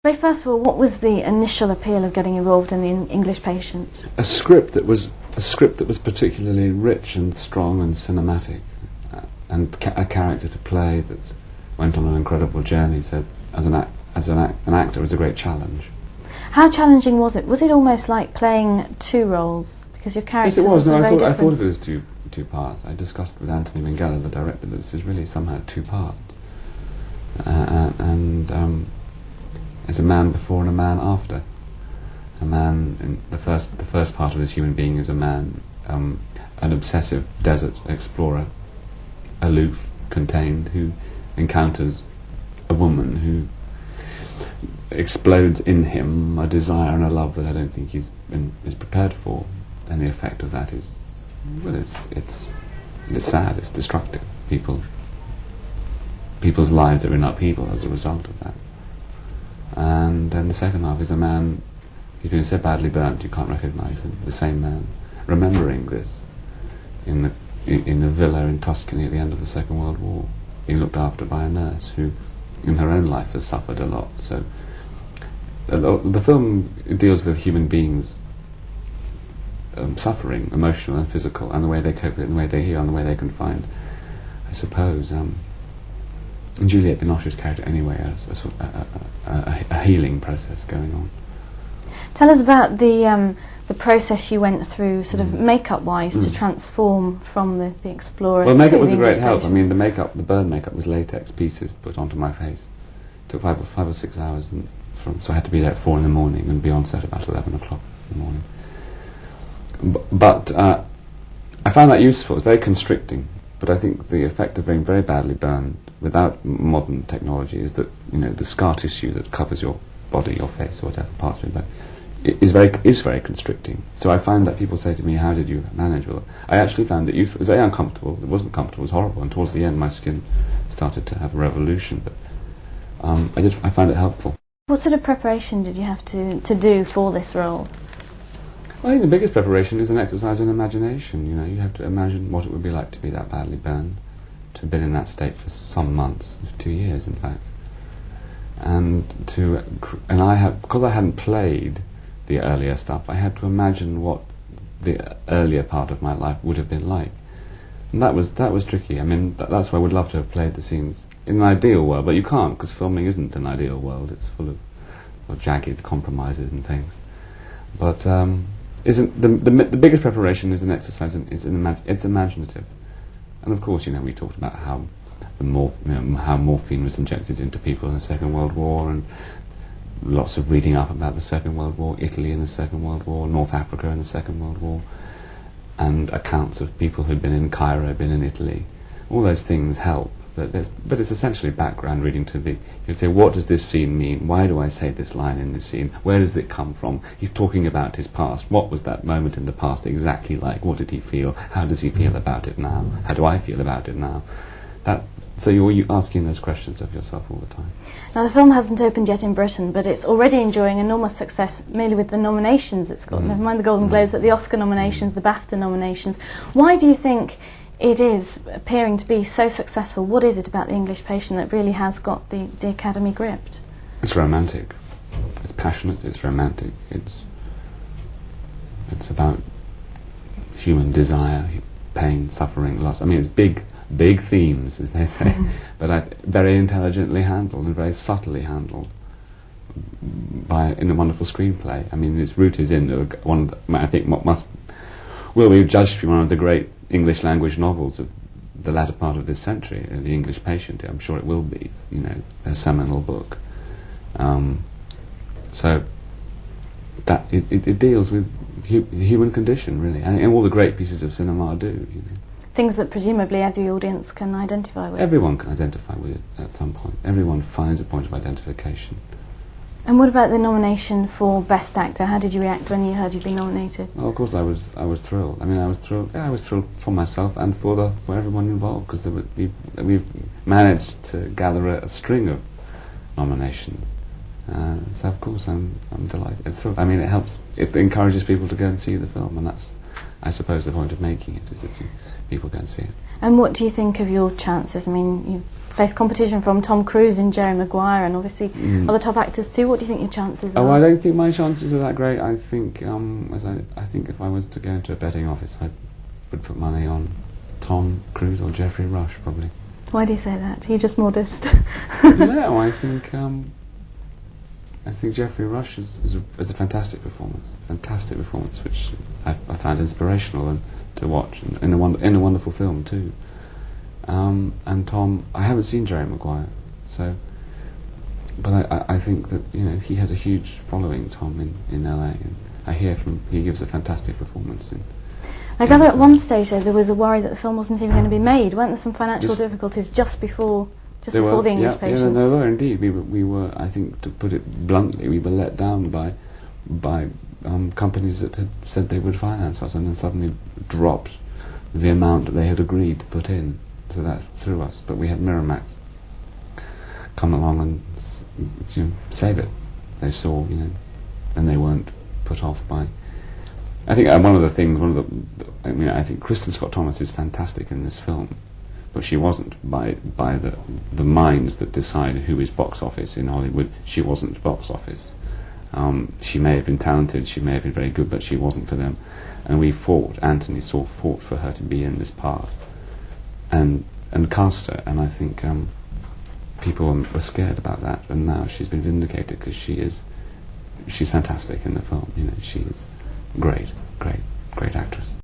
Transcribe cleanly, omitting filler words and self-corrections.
Ray, first of all, what was the initial appeal of getting involved in The English Patient? A script that was particularly rich and strong and cinematic, and a character to play that went on an incredible journey. So, as an actor, it was a great challenge. How challenging was it? Was it almost like playing two roles? Because your characters Yes, it was. are very I different. thought of it as two parts. I discussed with Anthony Minghella, the director, that this is really somehow two parts, it's a man before and a man after. A man in the first part of this human being is a man, an obsessive desert explorer, aloof, contained, who encounters a woman who explodes in him a desire and a love that I don't think is prepared for, and the effect of that is, well, it's sad, it's destructive. People's lives are in upheaval as a result of that. And then the second half is a man who's been so badly burnt you can't recognise him, the same man, remembering this in the villa in Tuscany at the end of the Second World War, being looked after by a nurse who in her own life has suffered a lot. So the film deals with human beings suffering, emotional and physical, and the way they cope with it, and the way they heal, and the way they can find, I suppose, Juliette Binoche's character anyway as a healing process going on. Tell us about the process you went through, sort of makeup-wise, to transform from the explorer. Well, to makeup was the a great English help. I Patient. mean, the burn makeup was latex pieces put onto my face. It took 5 or 6 hours, so I had to be there at 4 in the morning and be on set about 11 o'clock in the morning. But I found that useful. It's very constricting. But I think the effect of being very badly burned without modern technology is that, you know, the scar tissue that covers your body, your face, or whatever parts of it, is very constricting. So I find that people say to me, "How did you manage?" Well, I actually found it useful. It was very uncomfortable. It wasn't comfortable. It was horrible. And towards the end, my skin started to have a revolution. But I found it helpful. What sort of preparation did you have to do for this role? I think the biggest preparation is an exercise in imagination. You know, you have to imagine what it would be like to be that badly burned, to have been in that state for some months, 2 years in fact, because I hadn't played the earlier stuff, I had to imagine what the earlier part of my life would have been like, and that was tricky. I mean, that's why I would love to have played the scenes in an ideal world, but you can't, because filming isn't an ideal world. It's full of jagged compromises and things. But isn't the biggest preparation is an exercise, and it's imaginative. And of course, you know, we talked about how how morphine was injected into people in the Second World War, and lots of reading up about the Second World War, Italy in the Second World War, North Africa in the Second World War, and accounts of people who'd been in Cairo, been in Italy. All those things help. But it's essentially background reading to the... You'd say, what does this scene mean? Why do I say this line in this scene? Where does it come from? He's talking about his past. What was that moment in the past exactly like? What did he feel? How does he feel about it now? How do I feel about it now? So you're asking those questions of yourself all the time. Now, the film hasn't opened yet in Britain, but it's already enjoying enormous success merely with the nominations it's got. Never mind the Golden Globes, but the Oscar nominations, the BAFTA nominations. Why do you think it is appearing to be so successful? What is it about The English Patient that really has got the Academy gripped? It's romantic. It's passionate. It's romantic. It's about human desire, pain, suffering, loss. I mean, it's big themes, as they say, but very intelligently handled and very subtly handled in a wonderful screenplay. I mean, its root is in one of the, I think what will be judged to be one of the great English language novels of the latter part of this century, The English Patient. I'm sure it will be, you know, a seminal book. So that it deals with the human condition, really, and all the great pieces of cinema do. You know. Things that presumably every audience can identify with. Everyone can identify with it at some point. Everyone finds a point of identification. And what about the nomination for Best Actor? How did you react when you heard you'd been nominated? Oh, of course, I was thrilled. I mean, I was thrilled. Yeah, I was thrilled for myself and for everyone involved, because we've managed to gather a string of nominations. So of course I'm delighted. It's thrilled. I mean, it helps. It encourages people to go and see the film, and I suppose the point of making it is that people go and see it. And what do you think of your chances? I mean, you face competition from Tom Cruise and Jerry Maguire, and obviously other top actors too. What do you think your chances are? Oh, I don't think my chances are that great. I think, I think if I was to go into a betting office, I would put money on Tom Cruise or Geoffrey Rush, probably. Why do you say that? Are you just modest? No, I think Geoffrey Rush is a fantastic performance, which I found inspirational and to watch, and in a wonderful film too. And Tom, I haven't seen Jerry Maguire, so, but I think that he has a huge following, Tom, in LA, and I hear he gives a fantastic performance in. I gather at one stage there was a worry that the film wasn't even going to be made. Weren't there some financial difficulties just before the English Patients? Yeah, there were indeed. We were, I think, to put it bluntly, we were let down by companies that had said they would finance us, and then suddenly dropped the amount that they had agreed to put in. So that threw us. But we had Miramax come along and save it. They saw, and they weren't put off by. I think I think Kristen Scott Thomas is fantastic in this film, but she wasn't by the minds that decide who is box office in Hollywood. She wasn't box office. She may have been talented, she may have been very good, but she wasn't for them. And we fought. Anthony fought for her to be in this part, and cast her. And I think people were scared about that, and now she's been vindicated because she's fantastic in the film. She is great actress.